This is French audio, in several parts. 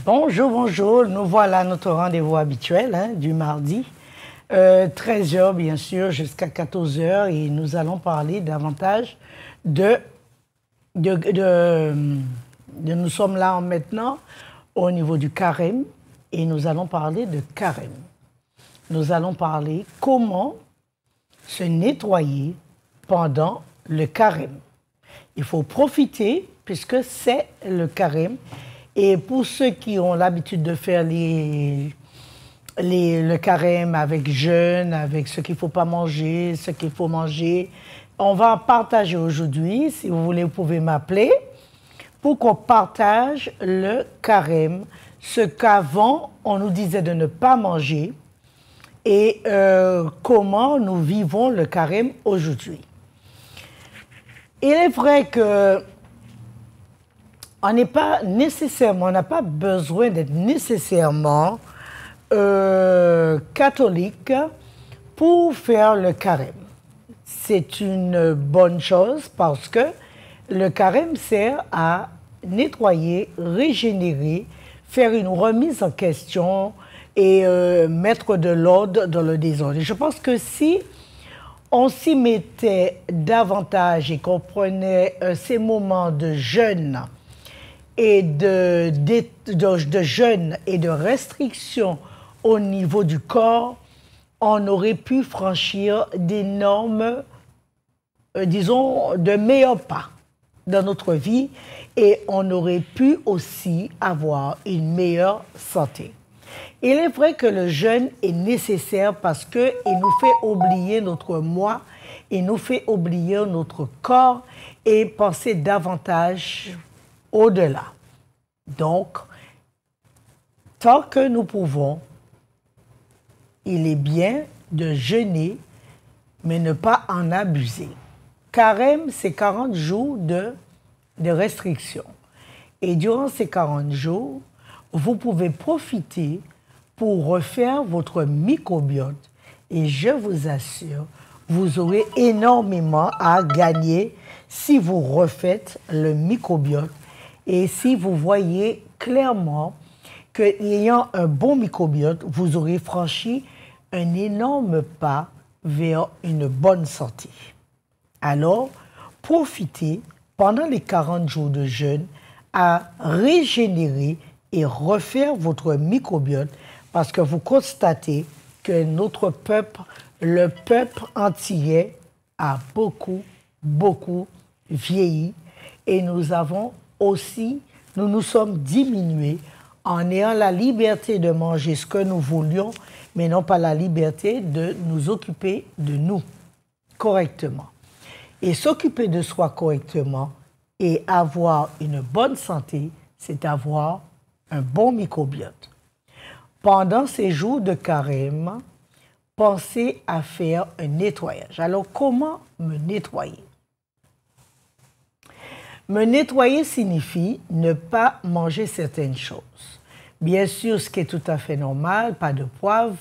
Bonjour, bonjour. Nous voilà à notre rendez-vous habituel du mardi. 13 heures, bien sûr, jusqu'à 14 heures. Et nous allons parler davantage nous sommes là maintenant au niveau du carême. Et nous allons parler de carême. Nous allons parler comment se nettoyer pendant le carême. Il faut profiter puisque c'est le carême. Et pour ceux qui ont l'habitude de faire le carême avec jeûne, avec ce qu'il ne faut pas manger, ce qu'il faut manger, on va en partager aujourd'hui. Si vous voulez, vous pouvez m'appeler pour qu'on partage le carême, ce qu'avant on nous disait de ne pas manger et comment nous vivons le carême aujourd'hui. Il est vrai que on n'a pas besoin d'être nécessairement catholique pour faire le carême. C'est une bonne chose parce que le carême sert à nettoyer, régénérer, faire une remise en question et mettre de l'ordre dans le désordre. Et je pense que si on s'y mettait davantage et qu'on prenait ces moments de jeûne et de jeûne et de restriction au niveau du corps, on aurait pu franchir d'énormes, disons, de meilleurs pas dans notre vie et on aurait pu aussi avoir une meilleure santé. Il est vrai que le jeûne est nécessaire parce qu'il nous fait oublier notre moi, il nous fait oublier notre corps et penser davantage au-delà. Donc, tant que nous pouvons, il est bien de jeûner, mais ne pas en abuser. Carême, c'est 40 jours de restriction. Et durant ces 40 jours, vous pouvez profiter pour refaire votre microbiote. Et je vous assure, vous aurez énormément à gagner si vous refaites le microbiote. Et si vous voyez clairement qu'ayant un bon microbiote, vous aurez franchi un énorme pas vers une bonne santé. Alors, profitez pendant les 40 jours de jeûne à régénérer et refaire votre microbiote parce que vous constatez que notre peuple, le peuple antillais, a beaucoup vieilli et nous nous sommes diminués en ayant la liberté de manger ce que nous voulions, mais non pas la liberté de nous occuper de nous correctement. Et s'occuper de soi correctement et avoir une bonne santé, c'est avoir un bon microbiote. Pendant ces jours de carême, pensez à faire un nettoyage. Alors, comment me nettoyer? Me nettoyer signifie ne pas manger certaines choses. Bien sûr, ce qui est tout à fait normal, pas de poivre,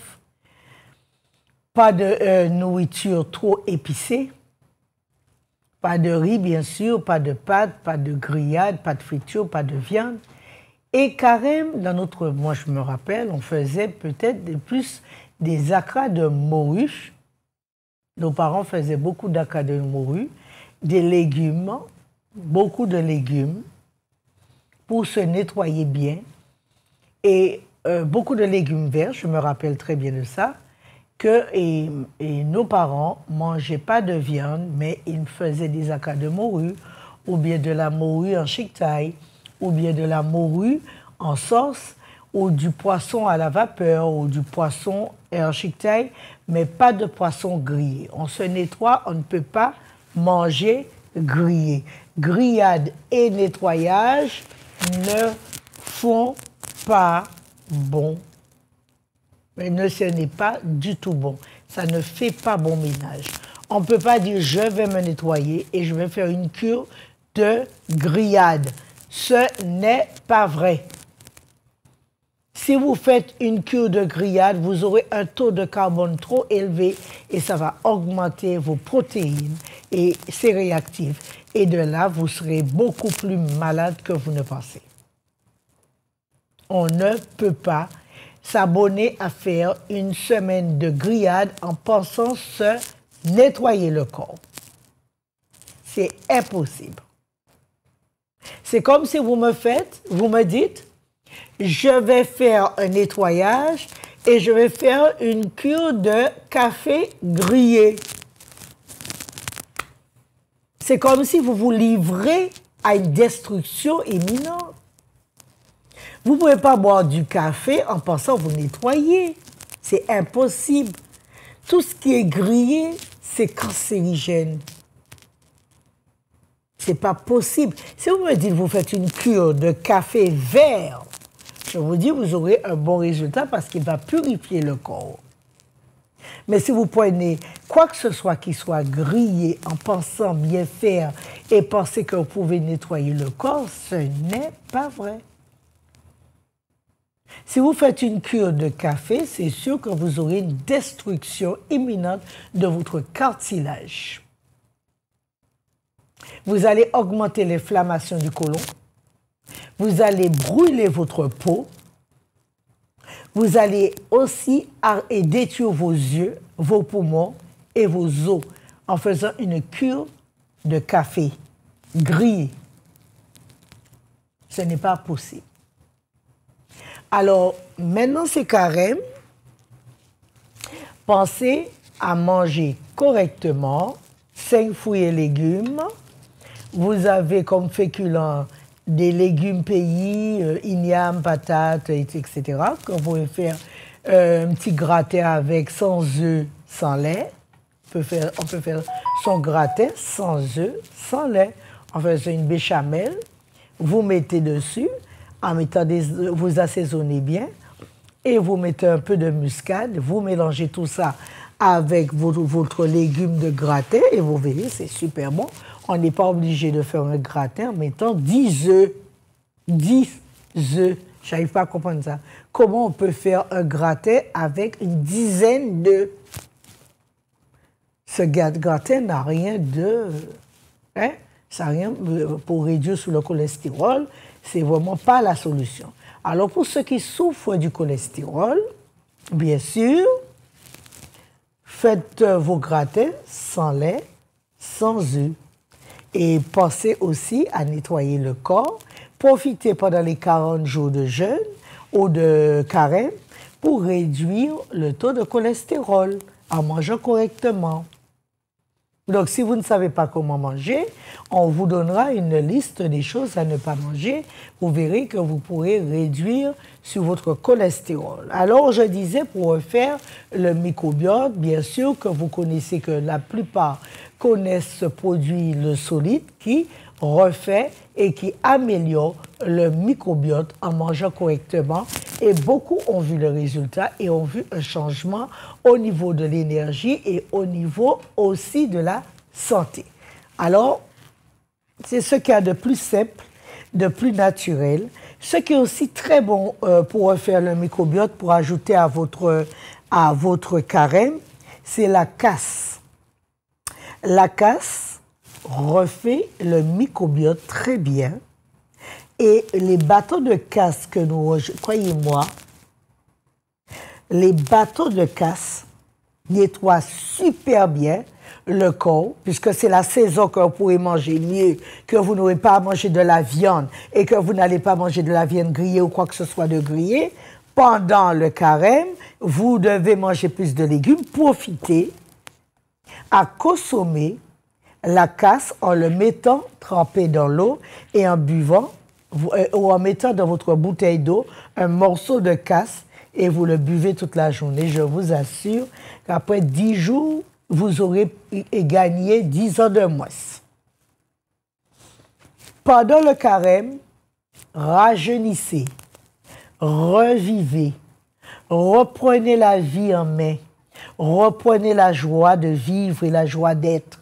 pas de nourriture trop épicée, pas de riz, bien sûr, pas de pâtes, pas de grillades, pas de friture, pas de viande. Et carême, moi je me rappelle, on faisait peut-être plus des acras de morue. Nos parents faisaient beaucoup d'acras de morue, des légumes, beaucoup de légumes pour se nettoyer bien et beaucoup de légumes verts, je me rappelle très bien de ça, et nos parents ne mangeaient pas de viande, mais ils faisaient des acras de morue ou bien de la morue en chick-tail ou bien de la morue en sauce ou du poisson à la vapeur ou du poisson en chick-tail, mais pas de poisson grillé. On se nettoie, on ne peut pas manger grillé. Grillade et nettoyage ne font pas bon. Mais ce n'est pas du tout bon. Ça ne fait pas bon ménage. On ne peut pas dire je vais me nettoyer et je vais faire une cure de grillade. Ce n'est pas vrai. Si vous faites une cure de grillade, vous aurez un taux de carbone trop élevé et ça va augmenter vos protéines et c'est réactif. Et de là, vous serez beaucoup plus malade que vous ne pensez. On ne peut pas s'abonner à faire une semaine de grillade en pensant se nettoyer le corps. C'est impossible. C'est comme si vous me dites, je vais faire un nettoyage et je vais faire une cure de café grillé. C'est comme si vous vous livrez à une destruction imminente. Vous ne pouvez pas boire du café en pensant vous nettoyer. C'est impossible. Tout ce qui est grillé, c'est cancérigène. C'est pas possible. Si vous me dites que vous faites une cure de café vert, je vous dis vous aurez un bon résultat parce qu'il va purifier le corps. Mais si vous prenez quoi que ce soit qui soit grillé en pensant bien faire et pensez que vous pouvez nettoyer le corps, ce n'est pas vrai. Si vous faites une cure de café, c'est sûr que vous aurez une destruction imminente de votre cartilage. Vous allez augmenter l'inflammation du côlon. Vous allez brûler votre peau. Vous allez aussi détruire vos yeux, vos poumons et vos os en faisant une cure de café grillé. Ce n'est pas possible. Alors, maintenant c'est carême. Pensez à manger correctement 5 fruits et légumes. Vous avez comme féculents des légumes pays, ignames, patates, etc. Que vous pouvez faire un petit gratin avec sans œufs, sans lait. On peut faire son gratin sans œufs, sans lait. On fait une béchamel. Vous mettez dessus, en mettant vous assaisonnez bien et vous mettez un peu de muscade. Vous mélangez tout ça avec votre légume de gratin et vous verrez, c'est super bon. On n'est pas obligé de faire un gratin en mettant 10 œufs. 10 œufs. Je n'arrive pas à comprendre ça. Comment on peut faire un gratin avec une dizaine d'œufs? Ce gratin n'a rien de... Hein? Ça n'a rien pour réduire sur le cholestérol. C'est vraiment pas la solution. Alors, pour ceux qui souffrent du cholestérol, bien sûr, faites vos gratins sans lait, sans œufs. Et pensez aussi à nettoyer le corps. Profitez pendant les 40 jours de jeûne ou de carême pour réduire le taux de cholestérol en mangeant correctement. Donc, si vous ne savez pas comment manger, on vous donnera une liste des choses à ne pas manger. Vous verrez que vous pourrez réduire sur votre cholestérol. Alors, je disais, pour refaire le microbiote, bien sûr que vous connaissez que la plupart connaissent ce produit, le solide, qui refait et qui améliore le microbiote en mangeant correctement. Et beaucoup ont vu le résultat et ont vu un changement au niveau de l'énergie et au niveau aussi de la santé. Alors, c'est ce qu'il y a de plus simple, de plus naturel. Ce qui est aussi très bon pour refaire le microbiote, pour ajouter à votre carême, c'est la casse. La casse refait le microbiote très bien. Et les bâtons de casse que nous, croyez-moi, les bâtons de casse nettoient super bien le corps, puisque c'est la saison que vous pourrez manger mieux, que vous n'aurez pas à manger de la viande et que vous n'allez pas manger de la viande grillée ou quoi que ce soit de grillé. Pendant le carême, vous devez manger plus de légumes. Profitez à consommer la casse en le mettant trempé dans l'eau et en buvant ou en mettant dans votre bouteille d'eau un morceau de casse et vous le buvez toute la journée. Je vous assure qu'après 10 jours, vous aurez gagné 10 ans de moins. Pendant le carême, rajeunissez, revivez, reprenez la vie en main, reprenez la joie de vivre et la joie d'être.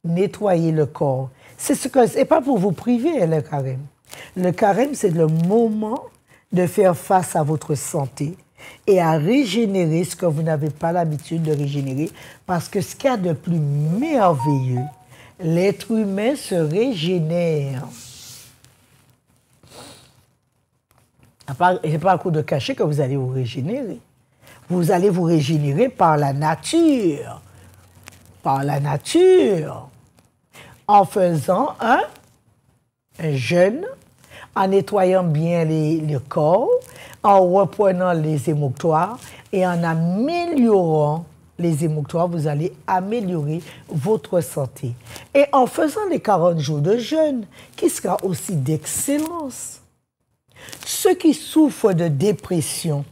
Nettoyez le corps. C'est pas pour vous priver, le carême. Le carême, c'est le moment de faire face à votre santé et à régénérer ce que vous n'avez pas l'habitude de régénérer. Parce que ce qu'il y a de plus merveilleux, l'être humain se régénère. Ce n'est pas à coup de cachet que vous allez vous régénérer. Vous allez vous régénérer par la nature. Par la nature. En faisant un jeûne, en nettoyant bien le corps, en reprenant les émoctoires et en améliorant les émoctoires, vous allez améliorer votre santé. Et en faisant les 40 jours de jeûne, qui sera aussi d'excellence. Ceux qui souffrent de dépression,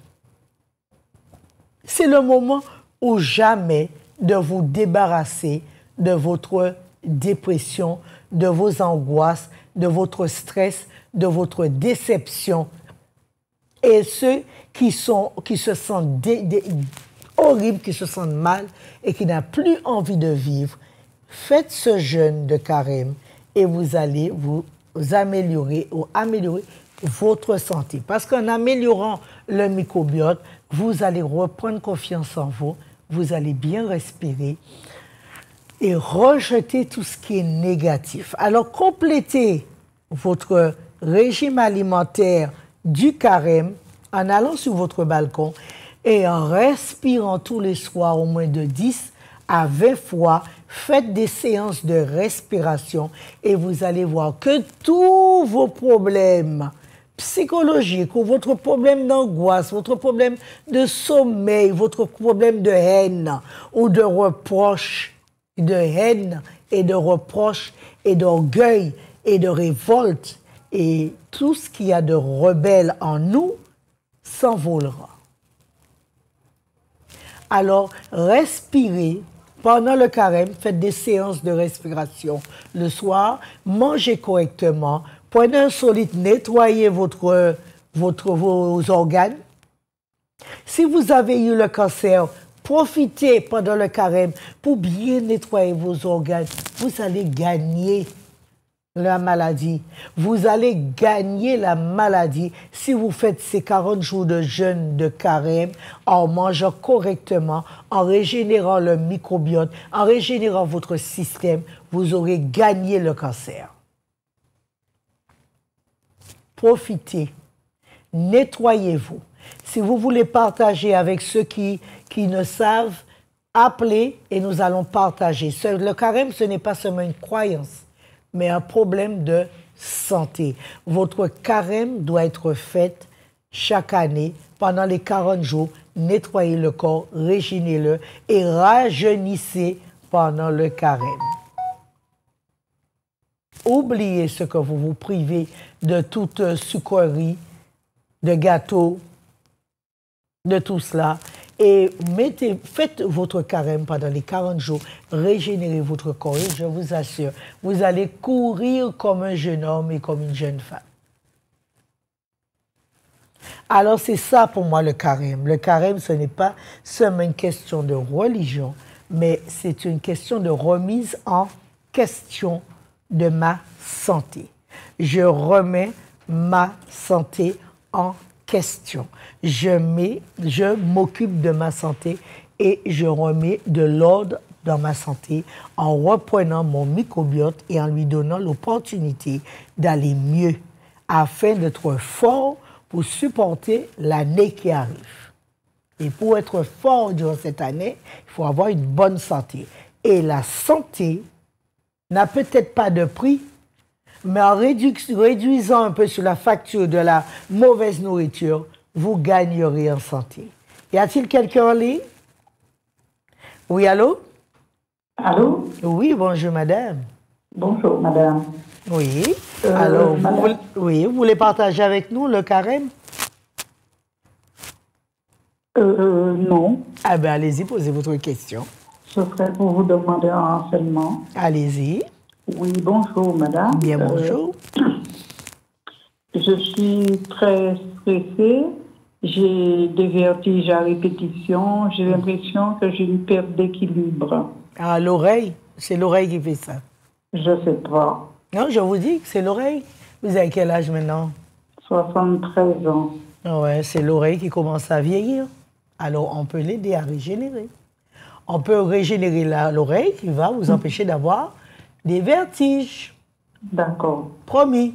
c'est le moment ou jamais de vous débarrasser de votre dépression, de vos angoisses, de votre stress, de votre déception. Et ceux qui se sentent horribles, qui se sentent mal et qui n'ont plus envie de vivre, faites ce jeûne de carême et vous allez vous améliorer ou améliorer votre santé. Parce qu'en améliorant le microbiote, vous allez reprendre confiance en vous, vous allez bien respirer et rejeter tout ce qui est négatif. Alors, complétez votre régime alimentaire du carême en allant sur votre balcon et en respirant tous les soirs au moins de 10 à 20 fois. Faites des séances de respiration et vous allez voir que tous vos problèmes psychologiques ou votre problème d'angoisse, votre problème de sommeil, votre problème de haine ou de reproche, de haine et de reproche et d'orgueil et de révolte et tout ce qu'il y a de rebelle en nous s'envolera. Alors, respirez pendant le carême, faites des séances de respiration le soir, mangez correctement, prenez un solide, nettoyez vos organes. Si vous avez eu le cancer, profitez pendant le carême pour bien nettoyer vos organes. Vous allez gagner la maladie. Vous allez gagner la maladie si vous faites ces 40 jours de jeûne de carême en mangeant correctement, en régénérant le microbiote, en régénérant votre système. Vous aurez gagné le cancer. Profitez. Nettoyez-vous. Si vous voulez partager avec ceux qui ne savent, appelez et nous allons partager. Le carême, ce n'est pas seulement une croyance, mais un problème de santé. Votre carême doit être fait chaque année, pendant les 40 jours. Nettoyez le corps, régénérez-le et rajeunissez pendant le carême. Oubliez ce que vous vous privez de toute sucrerie, de gâteaux, de tout cela. Et faites votre carême pendant les 40 jours, régénérez votre corps et je vous assure, vous allez courir comme un jeune homme et comme une jeune femme. Alors c'est ça pour moi le carême. Le carême, ce n'est pas seulement une question de religion, mais c'est une question de remise en question de ma santé. Je remets ma santé en question. Je m'occupe de ma santé et je remets de l'ordre dans ma santé en reprenant mon microbiote et en lui donnant l'opportunité d'aller mieux afin d'être fort pour supporter l'année qui arrive. Et pour être fort durant cette année, il faut avoir une bonne santé. Et la santé n'a peut-être pas de prix, mais en réduisant un peu sur la facture de la mauvaise nourriture, vous gagnerez en santé. Y a-t-il quelqu'un en ligne? Oui, allô? Allô? Oui, bonjour madame. Bonjour madame. Oui, alors vous voulez partager avec nous le carême? Non. Ah ben allez-y, posez votre question. Ce serait pour vous demander un renseignement. Allez-y. Oui, bonjour madame. Bien bonjour. Je suis très stressée. J'ai des vertiges à répétition. J'ai l'impression que j'ai une perte d'équilibre. Ah, l'oreille, c'est l'oreille qui fait ça. Je sais pas. Non, je vous dis que c'est l'oreille. Vous avez quel âge maintenant? 73 ans. Ouais, c'est l'oreille qui commence à vieillir. Alors, on peut l'aider à régénérer. On peut régénérer l'oreille qui va vous empêcher d'avoir des vertiges. D'accord. Promis.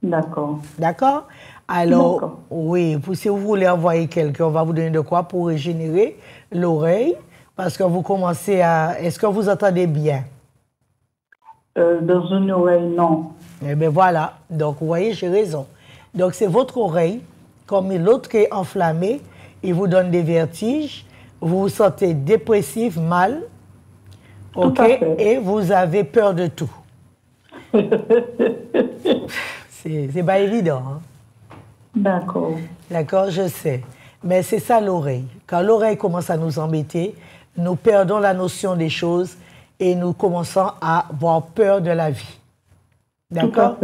D'accord. D'accord? Alors, oui, si vous voulez envoyer quelqu'un, on va vous donner de quoi pour régénérer l'oreille, parce que vous commencez à... Est-ce que vous entendez bien? Dans une oreille, non. Eh bien voilà, donc vous voyez, j'ai raison. Donc c'est votre oreille, comme l'autre qui est enflammée, il vous donne des vertiges, vous vous sentez dépressif, mal, ok, et vous avez peur de tout. C'est pas évident. Hein? D'accord. D'accord, je sais. Mais c'est ça l'oreille. Quand l'oreille commence à nous embêter, nous perdons la notion des choses et nous commençons à avoir peur de la vie. D'accord?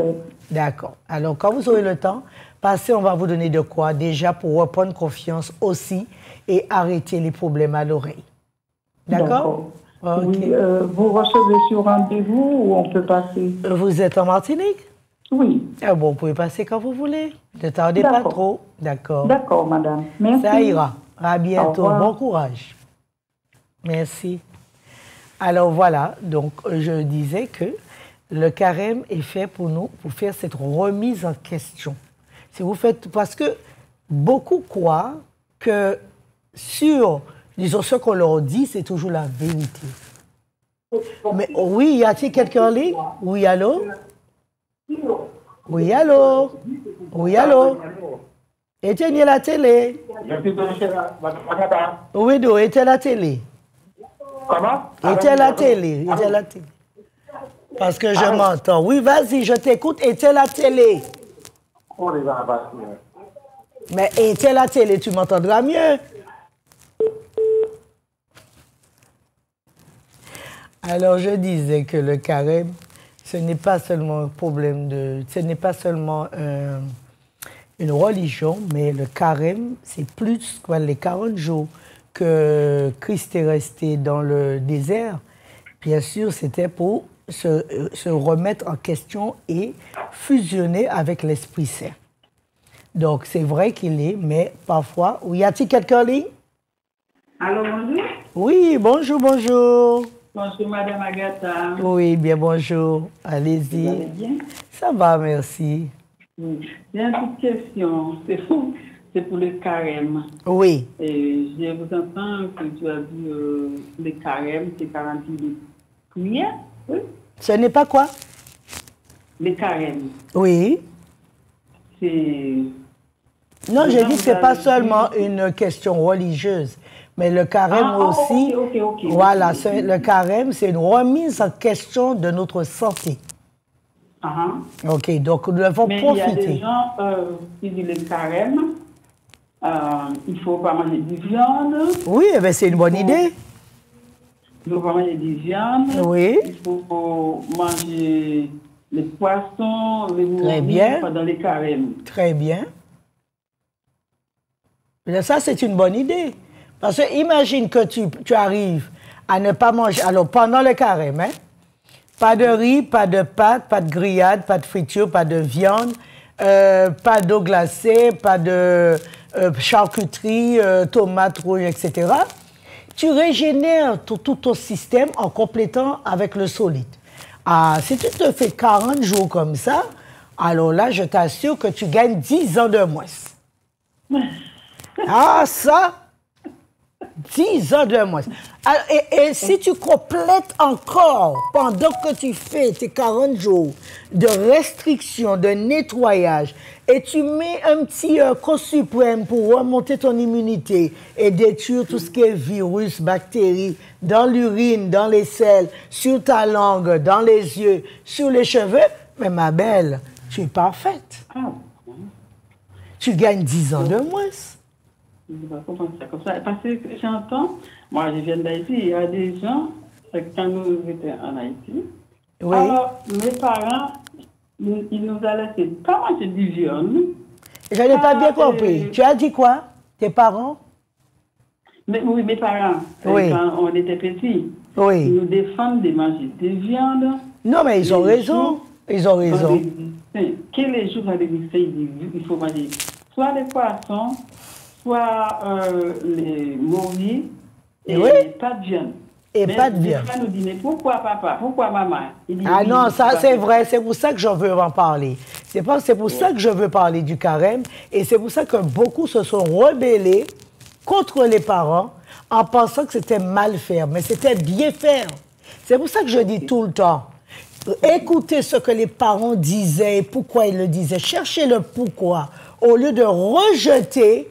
D'accord. Alors, quand vous aurez le temps, passez, on va vous donner de quoi déjà pour reprendre confiance aussi et arrêter les problèmes à l'oreille. D'accord? Okay. Oui, vous recevez sur rendez-vous ou on peut passer? Vous êtes en Martinique? Oui. Ah bon, vous pouvez passer quand vous voulez. Ne tardez pas trop. D'accord. D'accord, madame. Merci. Ça ira. À bientôt. Bon courage. Merci. Alors voilà, donc je disais que le carême est fait pour nous, pour faire cette remise en question. Si vous faites, parce que beaucoup croient que sur, disons, ce qu'on leur dit, c'est toujours la vérité. Mais oui, y a-t-il quelqu'un en ligne? Oui, allô? Oui, allô? Oui, allô? Éteignez la télé. Oui, d'où éteignez la télé? Comment? Éteignez la télé, éteignez la télé. Parce que je m'entends. Oui, vas-y, je t'écoute. Éteins la télé. Mais éteins la télé, tu m'entendras mieux. Alors, je disais que le carême, ce n'est pas seulement un problème de... Ce n'est pas seulement une religion, mais le carême, c'est plus que les 40 jours que Christ est resté dans le désert. Bien sûr, c'était pour se remettre en question et fusionner avec l'Esprit Saint. Donc, c'est vrai qu'il est, mais parfois... Oui, y a-t-il quelqu'un en ligne? Allô, bonjour. Oui, bonjour, bonjour. Bonjour, madame Agatha. Oui, bien, bonjour. Allez-y. Vous allez bien? Ça va, merci. Oui. J'ai une petite question. C'est fou. C'est pour le carême. Oui. Et je vous entends que tu as dit le carême, c'est 40 jours de prière. Oui. Ce n'est pas quoi? Le carême. Oui. C'est... Non, j'ai dit que ce n'est pas seulement une question religieuse, mais le carême aussi. Ok. Voilà, le carême, c'est une remise en question de notre santé. Ok, donc nous devons profiter. Mais il y a des gens qui disent le carême, il ne faut pas manger de viande. Oui, eh c'est une bonne idée. Il ne faut pas manger de viande. Oui. Il faut manger les poissons, les moutons pendant les carèmes. Très bien. Mais ça, c'est une bonne idée. Parce que imagine que tu arrives à ne pas manger. Alors, pendant le carême, hein, pas de riz, pas de pâtes, pas de grillade, pas de friture, pas de viande, pas d'eau glacée, pas de charcuterie, tomates rouges, etc. Tu régénères tout ton système en complétant avec le solide. Ah, si tu te fais 40 jours comme ça, alors là, je t'assure que tu gagnes 10 ans de moins. Ah, ça, 10 ans de moins. Alors, et si tu complètes encore, pendant que tu fais tes 40 jours de restriction, de nettoyage, et tu mets un petit corps suprême pour remonter ton immunité et détruire tout ce qui est virus, bactéries, dans l'urine, dans les selles, sur ta langue, dans les yeux, sur les cheveux, mais ma belle, tu es parfaite. Tu gagnes 10 ans de moins. Je ne vais pas comprendre ça comme ça. Parce que j'entends, moi je viens d'Haïti, il y a des gens, quand nous étions en Haïti, oui. Alors mes parents, ils nous ont laissé pas manger de viande. Je n'ai pas bien compris. Tu as dit quoi? Tes parents? Oui, mes parents, oui. Quand on était petits, oui. Ils nous défendent de manger de viande. Non, mais ils ont raison. Ils ont raison. Quels les jours dans l'église, il faut manger soit les poissons, soit les morilles et pas de viande. et pas de viande. Nous dit, mais pourquoi papa? Pourquoi maman? Dit, ah oui, non, ça c'est vrai, c'est pour ça que je veux en parler. C'est pour ça que je veux parler du carême et c'est pour ça que beaucoup se sont rebellés contre les parents en pensant que c'était mal faire, mais c'était bien faire. C'est pour ça que je dis tout le temps, écoutez ce que les parents disaient et pourquoi ils le disaient. Cherchez le pourquoi au lieu de rejeter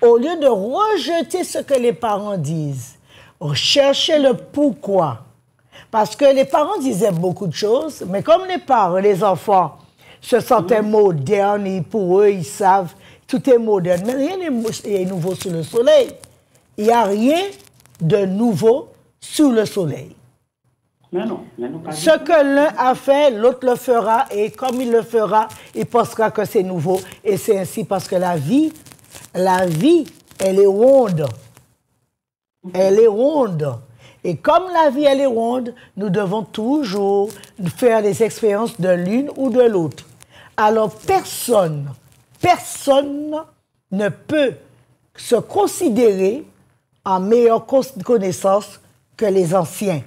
ce que les parents disent. Cherchez le pourquoi. Parce que les parents disaient beaucoup de choses, mais comme les enfants se sentaient modernes, et pour eux, ils savent, tout est moderne. Mais rien n'est nouveau sous le soleil. Il n'y a rien de nouveau sous le soleil. Mais non, pas ce que l'un a fait, l'autre le fera, et comme il le fera, il pensera que c'est nouveau. Et c'est ainsi parce que la vie, elle est ronde. Elle est ronde. Et comme la vie, elle est ronde, nous devons toujours faire des expériences de l'une ou de l'autre. Alors, personne ne peut se considérer en meilleure connaissance que les anciens.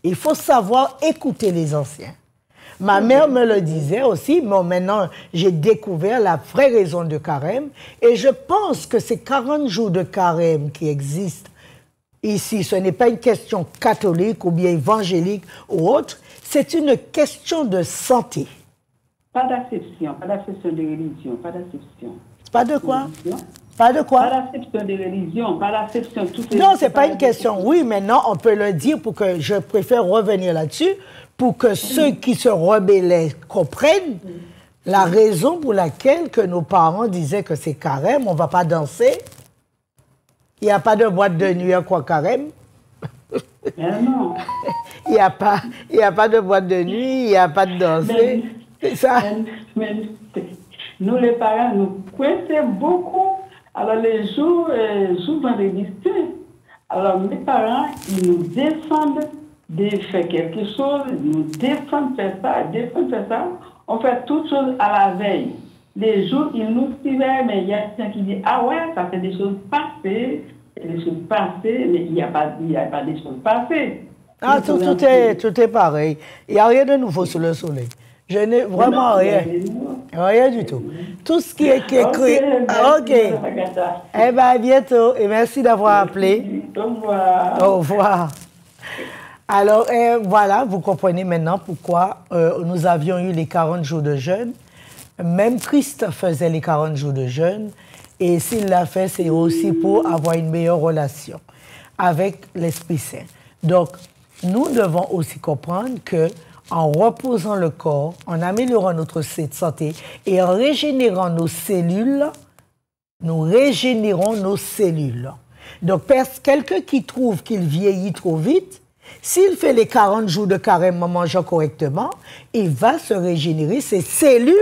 Il faut savoir écouter les anciens. Ma mère me le disait aussi, mais maintenant j'ai découvert la vraie raison de carême et je pense que ces 40 jours de carême qui existent ici, ce n'est pas une question catholique ou bien évangélique ou autre, c'est une question de santé. Pas d'acception de religion, pas d'acception. Pas de quoi? Pas de quoi? Pas d'acception de religion, pas d'acception de toutes les... Non, c'est pas une question. Oui, maintenant, on peut le dire pour que je préfère revenir là-dessus, pour que ceux qui se rebellaient comprennent la raison pour laquelle que nos parents disaient que c'est carême, on ne va pas danser. Il n'y a pas de boîte de nuit à quoi carême. Non. Il n'y a pas de boîte de nuit, il n'y a pas de danser. C'est ça. Mais nous, les parents, nous coinçons beaucoup. Alors, les jours vendredi saint, alors mes parents, ils nous défendent de faire quelque chose, ils nous défendent de faire ça. On fait toutes choses à la veille. Les jours, ils nous suivaient, mais il y a quelqu'un qui dit, ah ouais, ça fait des choses passées, mais il n'y a pas des choses passées. Ah, tout est pareil. Il n'y a rien de nouveau sous le soleil. Je n'ai vraiment rien. Rien du tout. Tout ce qui est écrit. OK. Eh bien, à bientôt. Et merci d'avoir appelé. Au revoir. Au revoir. Alors, voilà, vous comprenez maintenant pourquoi nous avions eu les 40 jours de jeûne. Même Christ faisait les 40 jours de jeûne. Et s'il l'a fait, c'est aussi pour avoir une meilleure relation avec l'Esprit Saint. Donc, nous devons aussi comprendre que en reposant le corps, en améliorant notre santé et en régénérant nos cellules, nous régénérons nos cellules. Donc, quelqu'un qui trouve qu'il vieillit trop vite, s'il fait les 40 jours de carême en mangeant correctement, il va se régénérer, ses cellules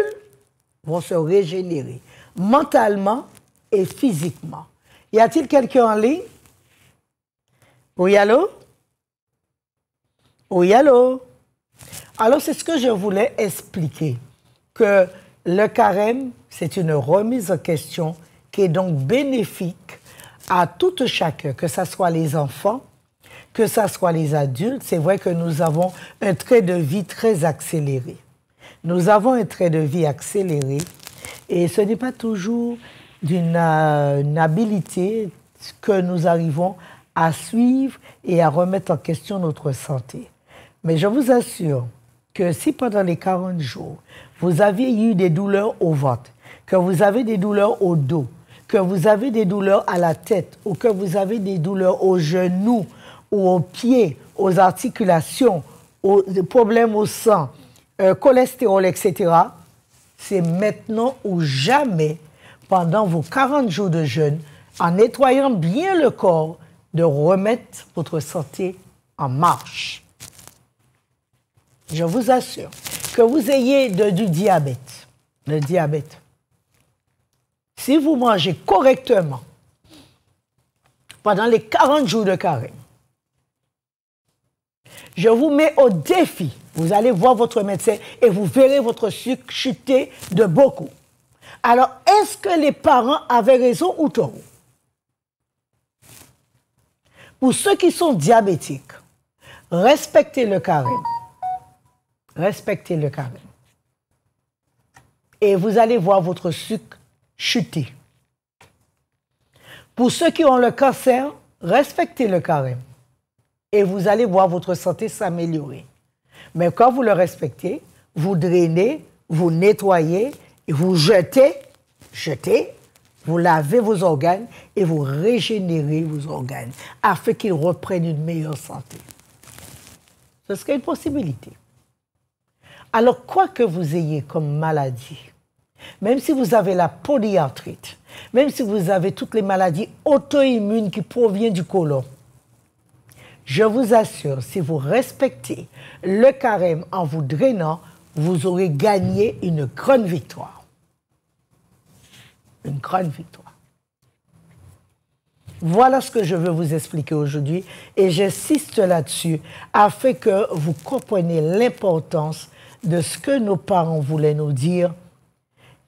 vont se régénérer mentalement et physiquement. Y a-t-il quelqu'un en ligne? Oui, allô? Oui, allô? Alors, c'est ce que je voulais expliquer, que le carême, c'est une remise en question qui est donc bénéfique à tout chacun, que ce soit les enfants, que ce soit les adultes. C'est vrai que nous avons un trait de vie très accéléré. Nous avons un trait de vie accéléré et ce n'est pas toujours d'une habilité que nous arrivons à suivre et à remettre en question notre santé. Mais je vous assure que si pendant les 40 jours, vous aviez eu des douleurs au ventre, que vous avez des douleurs au dos, que vous avez des douleurs à la tête ou que vous avez des douleurs aux genoux ou aux pieds, aux articulations, des problèmes au sang, cholestérol, etc., c'est maintenant ou jamais, pendant vos 40 jours de jeûne, en nettoyant bien le corps, de remettre votre santé en marche. Je vous assure que vous ayez du diabète, le diabète. Si vous mangez correctement pendant les 40 jours de carême, je vous mets au défi. Vous allez voir votre médecin et vous verrez votre sucre chuter de beaucoup. Alors, est-ce que les parents avaient raison ou tort? Pour ceux qui sont diabétiques, respectez le carême. Respectez le carême. Et vous allez voir votre sucre chuter. Pour ceux qui ont le cancer, respectez le carême. Et vous allez voir votre santé s'améliorer. Mais quand vous le respectez, vous drainez, vous nettoyez, et vous jetez, vous lavez vos organes et vous régénérez vos organes afin qu'ils reprennent une meilleure santé. Ce serait une possibilité. Alors, quoi que vous ayez comme maladie, même si vous avez la polyarthrite, même si vous avez toutes les maladies auto-immunes qui proviennent du côlon, je vous assure, si vous respectez le carême en vous drainant, vous aurez gagné une grande victoire. Une grande victoire. Voilà ce que je veux vous expliquer aujourd'hui et j'insiste là-dessus afin que vous compreniez l'importance de ce que nos parents voulaient nous dire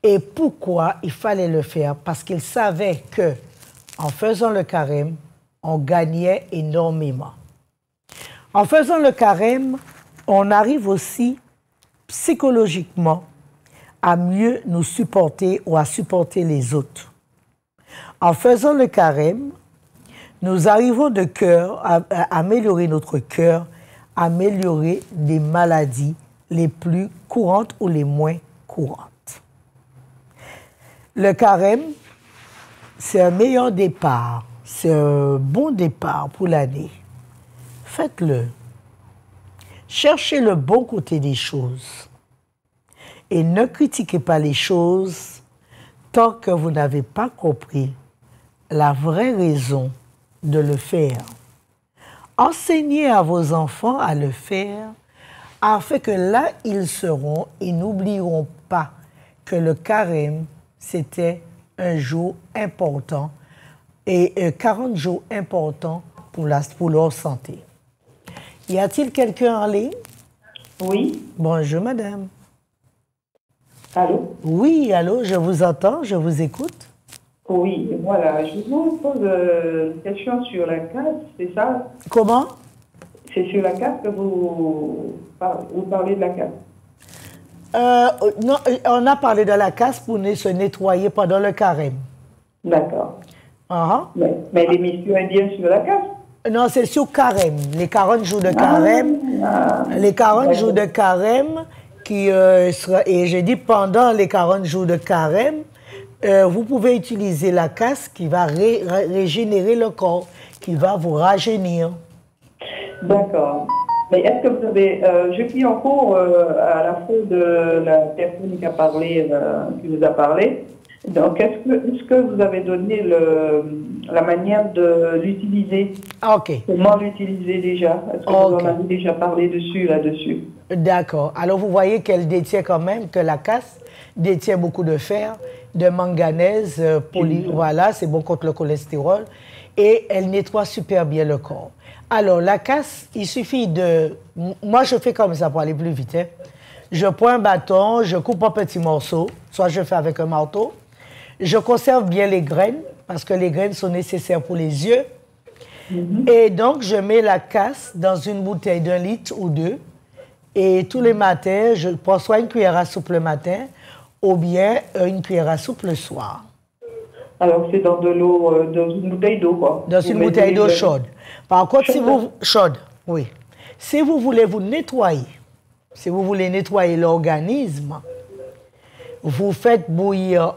et pourquoi il fallait le faire. Parce qu'ils savaient que, en faisant le carême, on gagnait énormément. En faisant le carême, on arrive aussi psychologiquement à mieux nous supporter ou à supporter les autres. En faisant le carême, nous arrivons de cœur à améliorer notre cœur, améliorer des maladies les plus courantes ou les moins courantes. Le carême, c'est un meilleur départ, c'est un bon départ pour l'année. Faites-le. Cherchez le bon côté des choses. Et ne critiquez pas les choses tant que vous n'avez pas compris la vraie raison de le faire. Enseignez à vos enfants à le faire afin que là, ils seront et n'oublieront pas que le carême, c'était un jour important et 40 jours importants pour leur santé. Y a-t-il quelqu'un en ligne? Oui. Bonjour, madame. Allô? Oui, allô, je vous entends, je vous écoute. Oui, voilà. Je vous pose une question sur la casse, c'est ça? Comment? C'est sur la casse que vous parlez de la casse. Non, on a parlé de la casse pour se nettoyer pendant le carême. D'accord. Uh-huh. Mais l'émission est bien sur la casse? Non, c'est sur carême, les 40 jours de carême. Les 40 jours de carême et j'ai dit pendant les 40 jours de carême, vous pouvez utiliser la casse qui va régénérer le corps, qui va vous rajeunir. D'accord. Mais est-ce que vous avez... je suis en cours à la fin de la personne qui a parlé, qui vous a parlé. Donc, est-ce que vous avez donné la manière de l'utiliser? OK. Comment l'utiliser déjà? Est-ce que vous en avez déjà parlé là-dessus? D'accord. Alors, vous voyez qu'elle détient quand même, que la casse détient beaucoup de fer, de manganèse, voilà, c'est bon contre le cholestérol, et elle nettoie super bien le corps. Alors, la casse, il suffit de... Moi, je fais comme ça pour aller plus vite. Hein. Je prends un bâton, je coupe en petits morceaux, soit je fais avec un marteau. Je conserve bien les graines, parce que les graines sont nécessaires pour les yeux. Et donc, je mets la casse dans une bouteille d'1 litre ou 2. Et tous les matins, je prends soit une cuillère à soupe le matin, ou bien une cuillère à soupe le soir. Alors, c'est dans de l'eau, dans une bouteille d'eau, quoi. Dans une bouteille d'eau chaude. Par contre, chaude, oui. Si vous voulez vous nettoyer, si vous voulez nettoyer l'organisme, vous faites bouillir,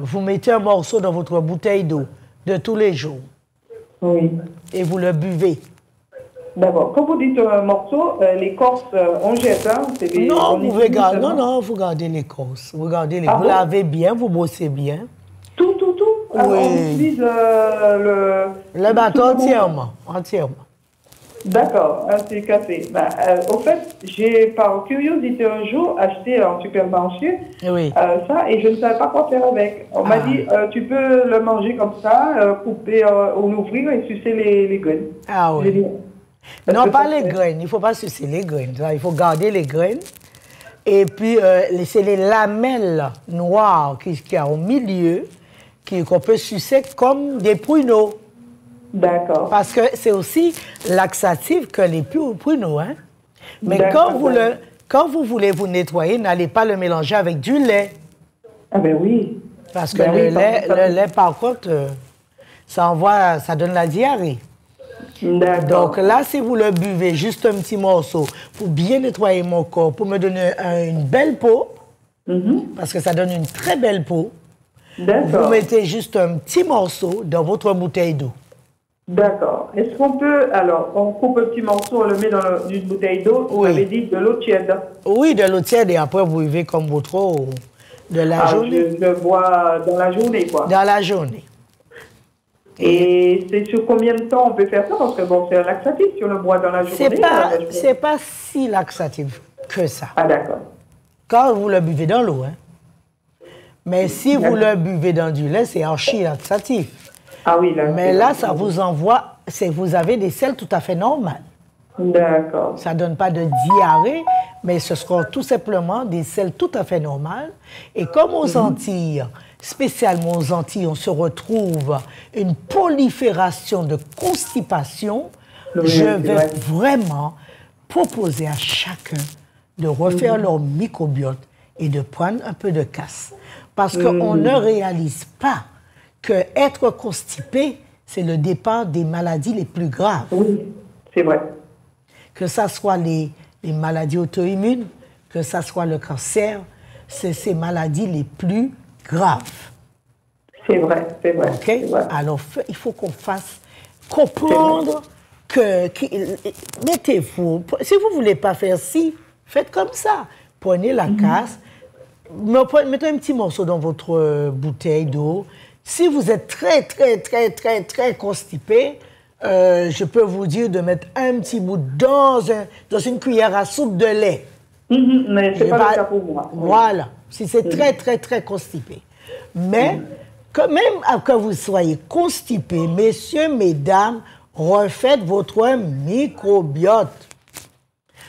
vous mettez un morceau dans votre bouteille d'eau de tous les jours. Oui. Et vous le buvez. D'accord. Quand vous dites un morceau, l'écorce, on jette, hein? Non, vous gardez l'écorce. Vous gardez vous lavez bien, vous brossez bien. Tout. Oui. On utilise le bâton entièrement. D'accord, c'est café. Au fait, j'ai par curiosité un jour acheté en supermarché ça et je ne savais pas quoi faire avec. On m'a dit, tu peux le manger comme ça, couper ou l'ouvrir et sucer les graines. Ah oui. Non, pas les graines. Il ne faut pas sucer les graines. Il faut garder les graines. Et puis, c'est les lamelles noires qu'il y a au milieu qu'on peut sucer comme des pruneaux. D'accord. Parce que c'est aussi laxatif que les pruneaux, hein. Mais quand vous voulez vous nettoyer, n'allez pas le mélanger avec du lait. Ah ben oui. Parce que Ben oui, le lait, par contre, ça donne la diarrhée. D'accord. Donc là, si vous le buvez juste un petit morceau pour bien nettoyer mon corps, pour me donner une belle peau, parce que ça donne une très belle peau, vous mettez juste un petit morceau dans votre bouteille d'eau. D'accord. Est-ce qu'on peut, alors, on coupe un petit morceau, on le met dans une bouteille d'eau, vous avez dit de l'eau tiède? Oui, de l'eau tiède, et après vous buvez comme votre eau de la journée. Je bois dans la journée, quoi. Dans la journée. Et c'est sur combien de temps on peut faire ça? Parce que bon, c'est un laxatif si on le boit dans la journée. C'est pas si laxatif que ça. Ah, d'accord. Quand vous le buvez dans l'eau, hein. Mais si vous le buvez dans du lait, c'est archi laxatif. Ah oui, là. Mais là, ça vous envoie, vous avez des selles tout à fait normales. D'accord. Ça ne donne pas de diarrhée, mais ce seront tout simplement des selles tout à fait normales. Et comme aux Antilles, spécialement aux Antilles, on se retrouve une prolifération de constipation, je vais vraiment proposer à chacun de refaire leur microbiote et de prendre un peu de casse. Parce qu'on ne réalise pas que être constipé, c'est le départ des maladies les plus graves. Oui, c'est vrai. Que ce soit les maladies auto-immunes, que ce soit le cancer, c'est ces maladies les plus graves. C'est vrai, c'est vrai. Okay? Vrai. Alors, il faut qu'on fasse comprendre que mettez-vous, si vous ne voulez pas faire ci, faites comme ça. Prenez la casse, mettez un petit morceau dans votre bouteille d'eau. Si vous êtes très constipé, je peux vous dire de mettre un petit bout dans une cuillère à soupe de lait. Mais c'est pas le cas pour moi. Voilà, si c'est très constipé. Mais, quand même que vous soyez constipé, messieurs, mesdames, refaites votre microbiote.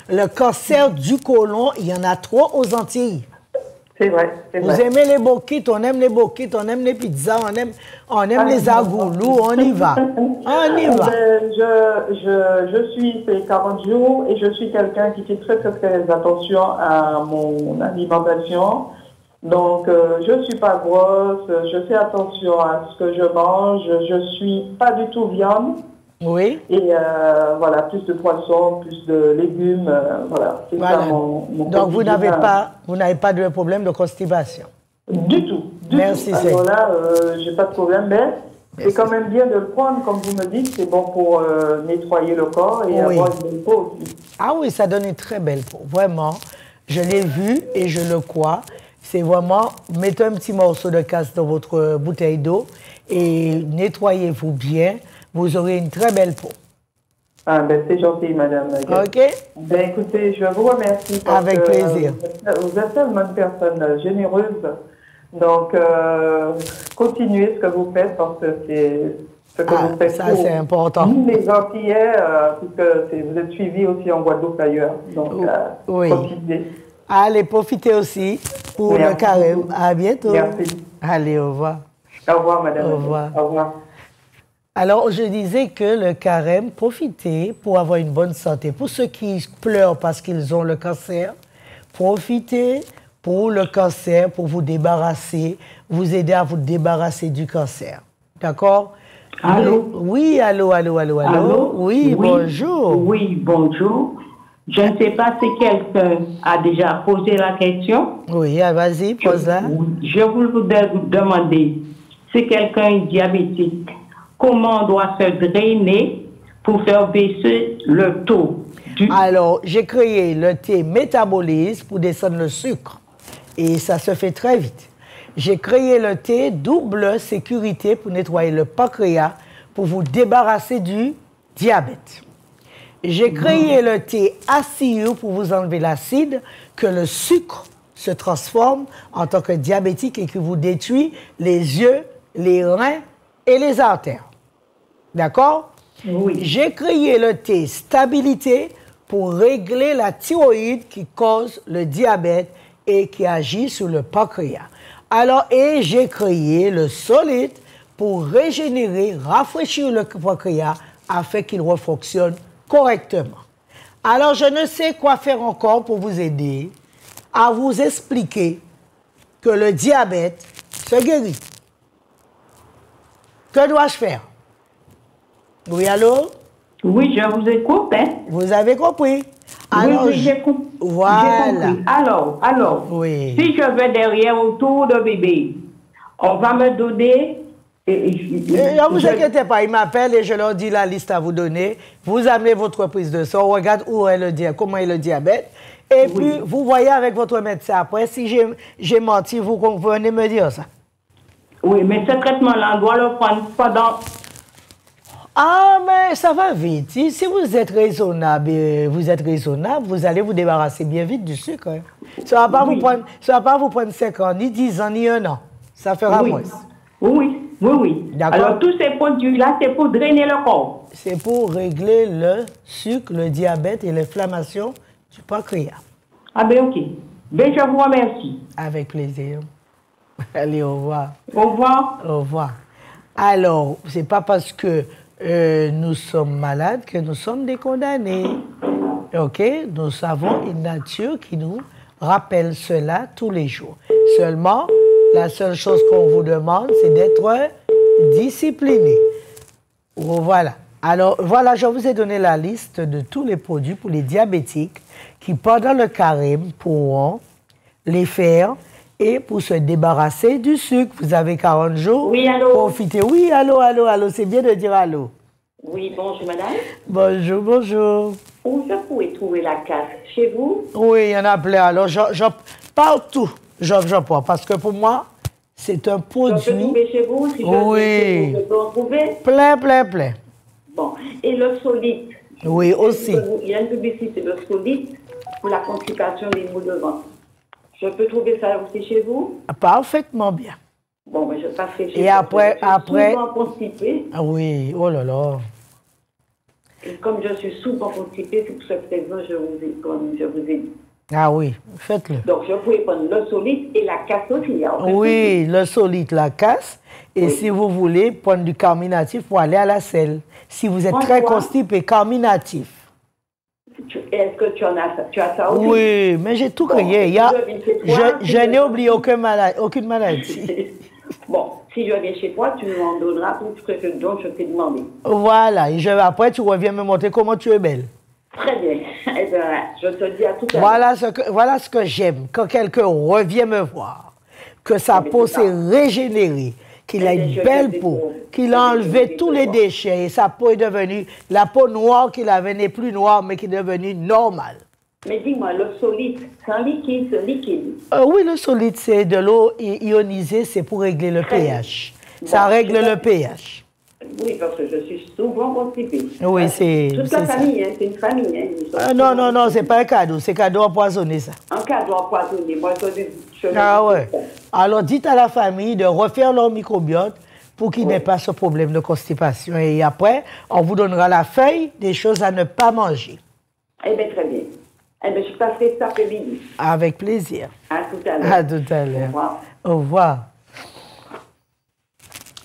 Le cancer du côlon, il y en a trop aux Antilles. C'est vrai, c'est vrai. Vous aimez les boquites, on aime les boquites, on aime les pizzas, on aime les agoulous, on y va. On y va. Je suis, c'est 40 jours, et je suis quelqu'un qui fait très attention à mon alimentation. Donc, je ne suis pas grosse, je fais attention à ce que je mange, je ne suis pas du tout viande. Oui. Et voilà, plus de poissons, plus de légumes, voilà. C'est ça mon Donc, vous n'avez pas de problème de constipation? Du tout. Merci, c'est. Alors là, j'ai pas de problème, mais c'est quand même bien de le prendre, comme vous me dites, c'est bon pour nettoyer le corps et avoir une belle peau aussi. Ah oui, ça donne une très belle peau, vraiment. Je l'ai vu et je le crois. C'est vraiment, mettez un petit morceau de casse dans votre bouteille d'eau et nettoyez-vous bien. Vous aurez une très belle peau. Ah, ben c'est gentil, madame. OK? Ben écoutez, je vous remercie. Avec plaisir. Vous êtes tellement une personne généreuse. Donc, continuez ce que vous faites parce que c'est ce que vous faites. Ça, c'est important. Nous, les Antillais, puisque vous êtes suivis aussi en Guadeloupe d'ailleurs. Donc, continuez. Allez, profitez aussi pour le carême. À bientôt. Merci. Allez, au revoir. Au revoir, madame. Au revoir. Au revoir. Alors, je disais que le carême, profitez pour avoir une bonne santé. Pour ceux qui pleurent parce qu'ils ont le cancer, profitez pour le cancer, pour vous débarrasser, vous aider à vous débarrasser du cancer. D'accord? Allô? Oui, allô? Allô? Oui, bonjour. Oui, bonjour. Je ne sais pas si quelqu'un a déjà posé la question. Oui, vas-y, pose-la. Je voudrais vous demander, si quelqu'un est diabétique, comment on doit se drainer pour faire baisser le taux du... Alors, j'ai créé le thé métabolisme pour descendre le sucre. Et ça se fait très vite. J'ai créé le thé double sécurité pour nettoyer le pancréas, pour vous débarrasser du diabète. J'ai créé le thé ACU pour vous enlever l'acide, que le sucre se transforme en tant que diabétique et que vous détruit les yeux, les reins et les artères. D'accord? Oui. J'ai créé le thé stabilité pour régler la thyroïde qui cause le diabète et qui agit sur le pancréas. Alors, et j'ai créé le solide pour régénérer, rafraîchir le pancréas afin qu'il refonctionne correctement. Alors, je ne sais quoi faire encore pour vous aider à vous expliquer que le diabète se guérit. Que dois-je faire? Oui, allô? Oui, je vous écoute. Hein? Vous avez compris? Alors, oui, j'ai compris. Voilà. Alors, oui. Si je vais derrière autour de bébé, on va me donner... Ne vous inquiétez pas, ils m'appellent et je leur dis la liste à vous donner. Vous amenez votre prise de sang, on regarde où est le diabète, comment est le diabète. Et puis, vous voyez avec votre médecin après, si j'ai menti, vous venez me dire ça. Oui, mais ce traitement-là, on doit le prendre pendant... Ah, mais ça va vite. Si vous êtes raisonnable, vous allez vous débarrasser bien vite du sucre. Hein. Ça ne va pas vous prendre 5 ans, ni 10 ans, ni 1 an. Ça fera moins. Oui. Alors, tous ces produits-là, c'est pour drainer le corps. C'est pour régler le sucre, le diabète et l'inflammation du pancréas. Ah ben ok. Ben, je vous remercie. Avec plaisir. Allez, au revoir. Au revoir. Au revoir. Alors, c'est pas parce que nous sommes malades que nous sommes des condamnés. OK? Nous avons une nature qui nous rappelle cela tous les jours. Seulement, la seule chose qu'on vous demande, c'est d'être discipliné. Voilà. Alors, voilà, je vous ai donné la liste de tous les produits pour les diabétiques qui, pendant le carême, pourront les faire et pour se débarrasser du sucre. Vous avez 40 jours. Oui, allô? Profitez. Oui, allô. C'est bien de dire allô. Oui, bonjour madame. Bonjour. Où je pourrais trouver la casse? Chez vous? Oui, il y en a plein. Alors, partout, j'en prends. Parce que pour moi, c'est un produit... Je peux trouver chez vous? Si je peux en trouver? Plein. Bon. Et le solide? Oui, aussi. Il y a une publicité de solide pour la constipation des maux de ventre. Je peux trouver ça aussi chez vous? Parfaitement bien. Bon, mais je passerai chez vous. Et après... souvent constipée. Ah oui, oh là là. Et comme je suis souvent constipée, c'est pour cette raison que je vous ai dit. Ah oui, faites-le. Donc, je pourrais prendre le solide et la casse aussi. Oui, le solide, la casse. Et si vous voulez, prendre du carminatif pour aller à la selle. Si vous êtes très constipé, carminatif. Est-ce que tu as ça aussi? Oui, mais j'ai tout créé. Je n'ai oublié aucune maladie. Bon, si je viens chez toi, tu m'en donneras tout ce que je t'ai demandé. Voilà, et après tu reviens me montrer comment tu es belle. Très bien. Eh bien, je te dis à tout à l'heure. Voilà ce que j'aime, quand quelqu'un revient me voir, que sa peau s'est régénérée, qu'il a une belle peau, qu'il a enlevé tous les déchets et sa peau est devenue, la peau noire qu'il avait n'est plus noire, mais qui est devenue normale. Mais dis-moi, le solide, c'est un liquide, c'est liquide. Oui, le solide, c'est de l'eau ionisée, c'est pour régler le pH. Ça règle le pH. Oui, parce que je suis souvent constipée. Oui, c'est... Toute la famille, hein, c'est une famille. Hein, non, c'est pas un cadeau, c'est cadeau empoisonné, ça. Un cadeau empoisonné, moi, ah ouais. Alors, dites à la famille de refaire leur microbiote pour qu'il n'ait pas ce problème de constipation. Et après, on vous donnera la feuille des choses à ne pas manger. Eh bien, très bien. Eh bien, je passerai cet après-midi. Avec plaisir. À tout à l'heure. À tout à l'heure. Au revoir. Au revoir.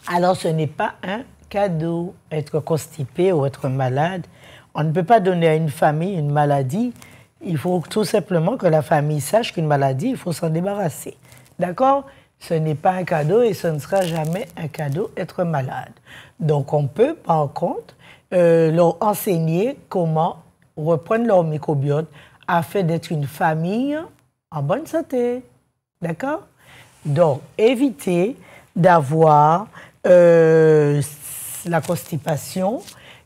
Alors, ce n'est pas un cadeau, être constipé ou être malade. On ne peut pas donner à une famille une maladie. Il faut tout simplement que la famille sache qu'une maladie, il faut s'en débarrasser. D'accord? Ce n'est pas un cadeau et ce ne sera jamais un cadeau être malade. Donc, on peut, par contre, leur enseigner comment reprendre leur microbiote afin d'être une famille en bonne santé. D'accord? Donc, évitez d'avoir la constipation.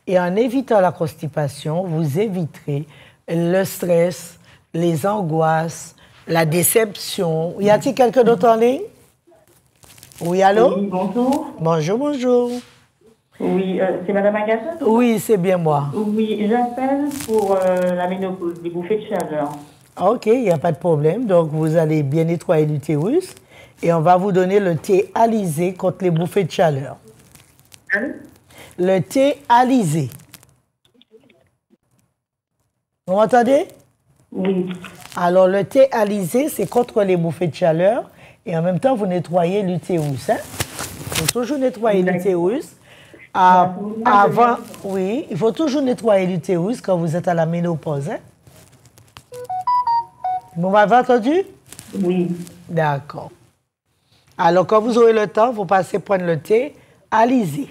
Et en évitant la constipation, vous éviterez le stress, les angoisses, la déception. Y a-t-il quelqu'un d'autre en ligne? Oui, allô? Oui, bonjour. Bonjour. Oui, c'est Madame Agatha? Oui, c'est bien moi. Oui, j'appelle pour la ménopause, des bouffées de chaleur. OK, il n'y a pas de problème. Donc, vous allez bien nettoyer l'utérus et on va vous donner le thé alizé contre les bouffées de chaleur. Allô? Le thé alizé. Vous m'entendez? Oui. Alors, le thé alizé, c'est contre les bouffées de chaleur et en même temps, vous nettoyez l'utérus. Hein? faut toujours nettoyer l'utérus. Avant, oui, il faut toujours nettoyer l'utérus quand vous êtes à la ménopause. Hein? Vous m'avez entendu? Oui. D'accord. Alors, quand vous aurez le temps, vous passez prendre le thé. Allez-y.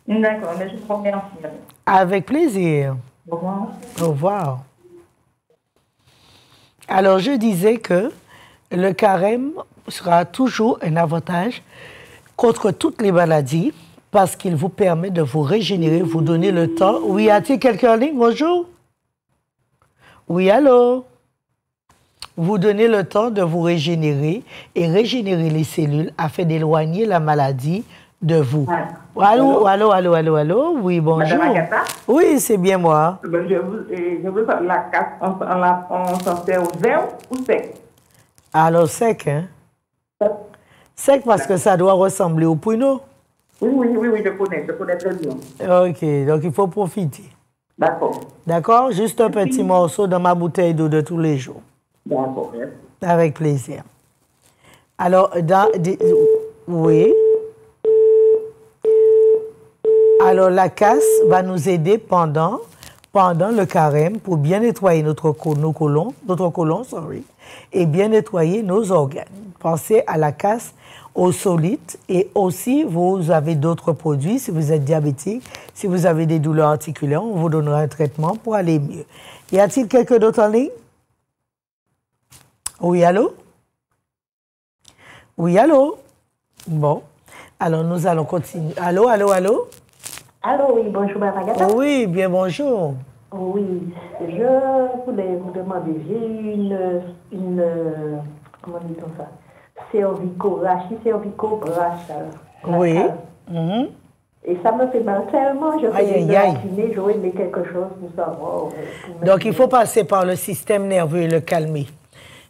D'accord, mais je vous remercie. Avec plaisir. Au revoir. Au revoir. Alors, je disais que le carême sera toujours un avantage contre toutes les maladies parce qu'il vous permet de vous régénérer, vous donner le temps. Oui, a-t-il quelqu'un en ligne? Bonjour. Oui, allô? Vous donnez le temps de vous régénérer et régénérer les cellules afin d'éloigner la maladie de vous. Allô? Oui, bonjour. Madame Agatha? Oui, c'est bien moi. Je veux savoir la casse, on s'en sert au vert ou sec? Alors, sec, hein? Sec parce que ça doit ressembler au pruneau. Oui, je connais très bien. OK, donc il faut profiter. D'accord. D'accord? Juste un petit morceau dans ma bouteille d'eau de tous les jours. D'accord. Avec plaisir. Alors, oui. Alors, la casse va nous aider pendant le carême pour bien nettoyer notre côlon, et bien nettoyer nos organes. Pensez à la casse au solide et aussi vous avez d'autres produits si vous êtes diabétique, si vous avez des douleurs articulaires, on vous donnera un traitement pour aller mieux. Y a-t-il quelqu'un d'autre en ligne? Oui, allô? Oui, allô? Bon, alors nous allons continuer. Allô? Allô, oui, bonjour, Mme Agatha. Oui, bien bonjour. Oui, je voulais vous demander, j'ai comment dit-on ça? Cervico-brachial. Oui. Et ça me fait mal tellement, je fais des kiné, j'aurais aimé quelque chose pour savoir. Donc, il faut passer par le système nerveux et le calmer.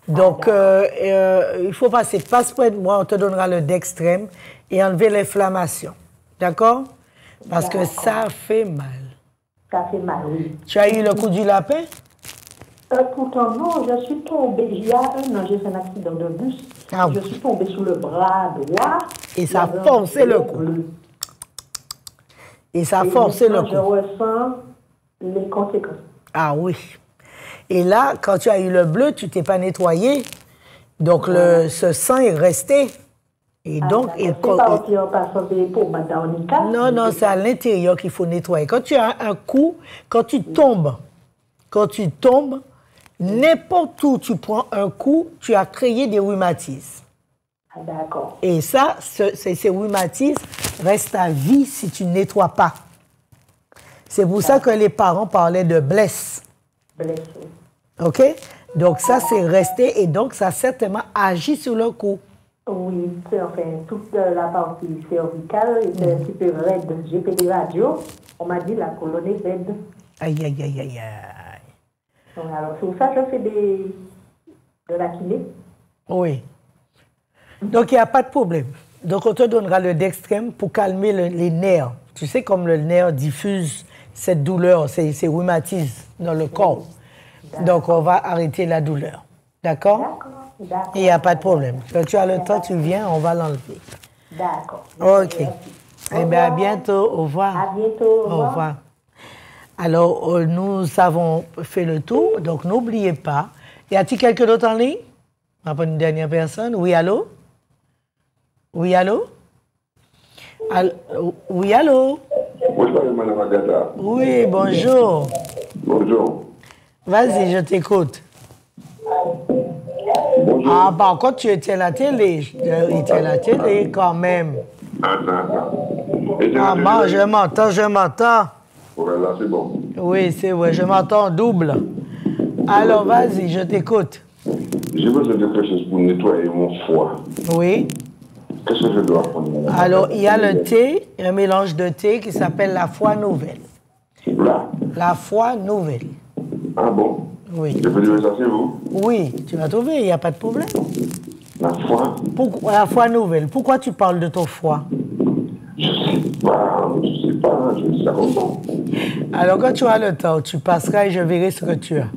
Donc, il faut passer, passe près de moi, on te donnera le dextrême et enlever l'inflammation. D'accord? Parce que ça fait mal. Ça fait mal, oui. Tu as eu le coup du lapin? Pourtant, non, je suis tombée, il y a un an, j'ai fait un accident de bus. Je suis tombée sous le bras droit. Et ça a forcé le coup. Et ça a forcé le coup. Je ressens les conséquences. Ah oui. Et là, quand tu as eu le bleu, tu t'es pas nettoyé. Donc, ce sang est resté. Et donc, non, c'est à l'intérieur qu'il faut nettoyer. Quand tu as un coup, quand tu tombes, n'importe où tu prends un coup, tu as créé des rhumatismes. Ah, d'accord. Et ça, ces rhumatismes restent à vie si tu ne nettoies pas. C'est pour ça que les parents parlaient de blesse. Blesse. OK? Donc ça, c'est resté et donc ça certainement agit sur le cou. Oui, enfin, toute la partie cervicale était un petit peu raide. J'ai fait des radios, on m'a dit la colonne est raide. Aïe. Donc, alors, c'est pour ça que je fais de la kiné. Oui. Donc, il n'y a pas de problème. Donc, on te donnera le dextrême pour calmer les nerfs. Tu sais, comme le nerf diffuse cette douleur, ces rhumatismes dans le corps. Donc, on va arrêter la douleur. D'accord? D'accord. Il n'y a pas de problème. Quand tu as le temps, tu viens, on va l'enlever. D'accord. OK. Eh bien, à bientôt. Au revoir. À bientôt. Au revoir. Alors, nous avons fait le tour, donc n'oubliez pas. Y a-t-il quelqu'un d'autre en ligne? On va prendre une dernière personne. Oui, allô? Oui, allô? Oui, allô? Bonjour, Mme Agatha. Oui, bonjour. Bonjour. Vas-y, je t'écoute. Bonjour. Ah, par contre, tu étais à la télé. Tu étais à la télé quand même. Attends. Ah, bon, je m'entends. Voilà, c'est bon. Oui, c'est vrai, je m'entends double. Alors, vas-y, je t'écoute. J'ai besoin de quelque chose pour nettoyer mon foie. Oui. Qu'est-ce que je dois prendre? Alors, il y a le thé, un mélange de thé qui s'appelle la foi nouvelle. Là? La foi nouvelle. Ah bon? Oui. Je peux dire ça, c'est vous? Oui, tu vas trouver, il n'y a pas de problème. La foi? Pourquoi, la foi nouvelle. Pourquoi tu parles de ton foie? Je sais pas, je ne sais pas comment. Alors, quand tu as le temps, tu passeras et je verrai ce que tu as.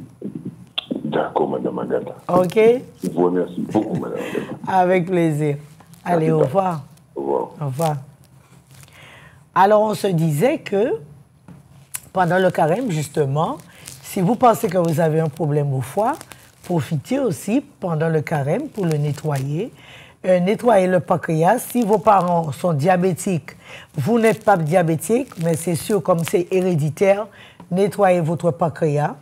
D'accord, Mme Agatha. OK? Je vous remercie beaucoup, Mme Agatha. Avec plaisir. Allez, au revoir. Au revoir. Au revoir. Alors, on se disait que pendant le carême, justement, si vous pensez que vous avez un problème au foie, profitez aussi pendant le carême pour le nettoyer. Nettoyer le pancréas. Si vos parents sont diabétiques, vous n'êtes pas diabétique, mais c'est sûr, comme c'est héréditaire, nettoyez votre pancréas.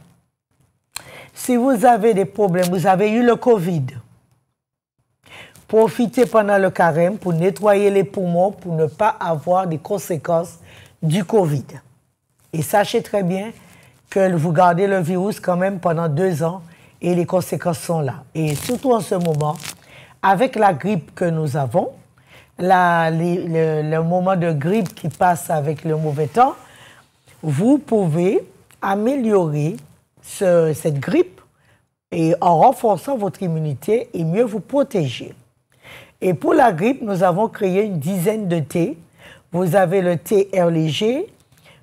Si vous avez des problèmes, vous avez eu le Covid, profitez pendant le carême pour nettoyer les poumons pour ne pas avoir des conséquences du Covid. Et sachez très bien que vous gardez le virus quand même pendant 2 ans et les conséquences sont là. Et surtout en ce moment, avec la grippe que nous avons, le moment de grippe qui passe avec le mauvais temps, vous pouvez améliorer cette grippe et en renforçant votre immunité et mieux vous protéger. Et pour la grippe, nous avons créé une dizaine de thés. Vous avez le thé air léger,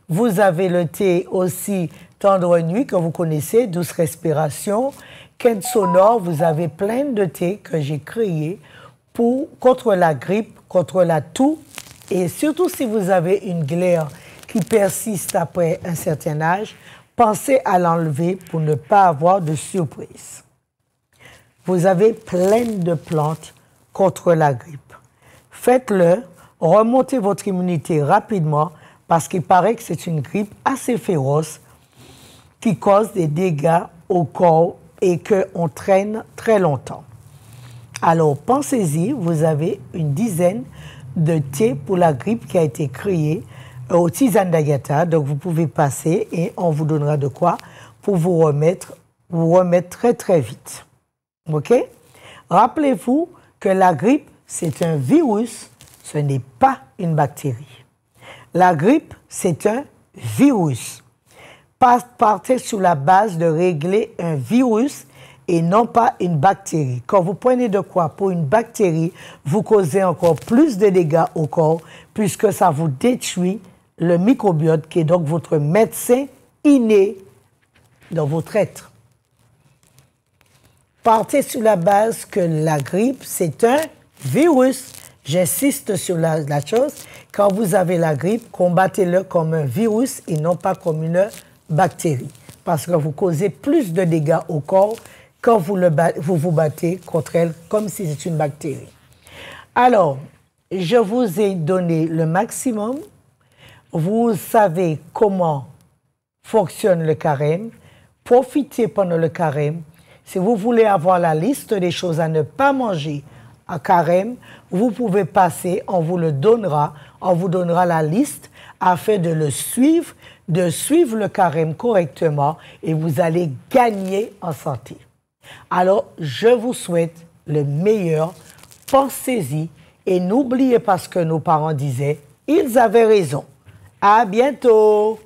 vous avez le thé aussi tendre nuit que vous connaissez, douce respiration, quête sonore. Vous avez plein de thés que j'ai créés contre la grippe, contre la toux et surtout si vous avez une glaire qui persiste après un certain âge, pensez à l'enlever pour ne pas avoir de surprise. Vous avez plein de plantes contre la grippe. Faites-le, remontez votre immunité rapidement parce qu'il paraît que c'est une grippe assez féroce qui cause des dégâts au corps et qu'on traîne très longtemps. Alors, pensez-y, vous avez une dizaine de thés pour la grippe qui a été créé au tisane d'Agatha. Donc, vous pouvez passer et on vous donnera de quoi pour vous remettre très, très vite. OK? Rappelez-vous que la grippe, c'est un virus, ce n'est pas une bactérie. La grippe, c'est un virus. Partez sur la base de régler un virus et non pas une bactérie. Quand vous prenez de quoi pour une bactérie, vous causez encore plus de dégâts au corps puisque ça vous détruit le microbiote qui est donc votre médecin inné dans votre être. Partez sur la base que la grippe, c'est un virus. J'insiste sur la chose. Quand vous avez la grippe, combattez-le comme un virus et non pas comme une bactérie. Parce que vous causez plus de dégâts au corps quand vous vous battez contre elle comme si c'était une bactérie. Alors, je vous ai donné le maximum. Vous savez comment fonctionne le carême. Profitez pendant le carême. Si vous voulez avoir la liste des choses à ne pas manger en carême, vous pouvez passer, on vous le donnera, on vous donnera la liste afin de le suivre, de suivre le carême correctement et vous allez gagner en santé. Alors, je vous souhaite le meilleur, pensez-y et n'oubliez pas ce que nos parents disaient, ils avaient raison. À bientôt!